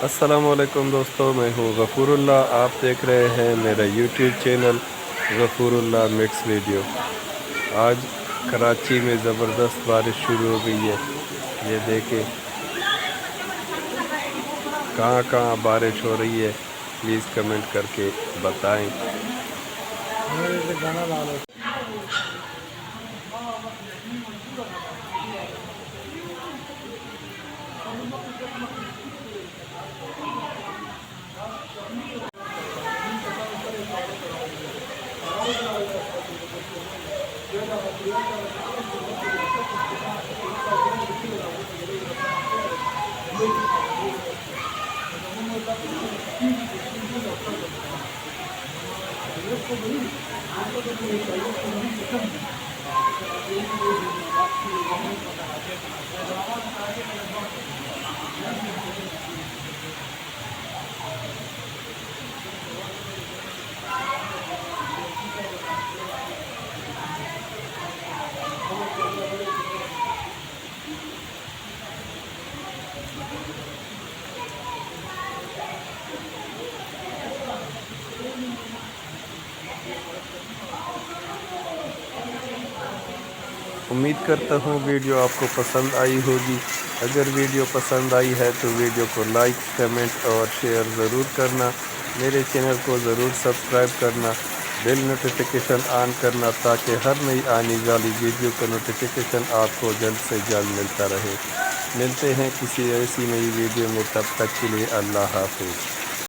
अस्सलामुअलैकुम दोस्तों, मैं हूँ गफ़ूरुल्लाह। आप देख रहे हैं मेरा यूट्यूब चैनल गफ़ूरुल्लाह मिक्स वीडियो। आज कराची में ज़बरदस्त बारिश शुरू हो गई है। ये देखें कहाँ कहाँ बारिश हो रही है, प्लीज़ कमेंट करके बताएं। उम्मीद करता हूँ वीडियो आपको पसंद आई होगी। अगर वीडियो पसंद आई है तो वीडियो को लाइक, कमेंट और शेयर ज़रूर करना। मेरे चैनल को ज़रूर सब्सक्राइब करना, बेल नोटिफिकेशन ऑन करना ताकि हर नई आने वाली वीडियो का नोटिफिकेशन आपको जल्द से जल्द मिलता रहे। मिलते हैं किसी ऐसी नई वीडियो में, तब तक के लिए अल्लाह हाफ़िज़।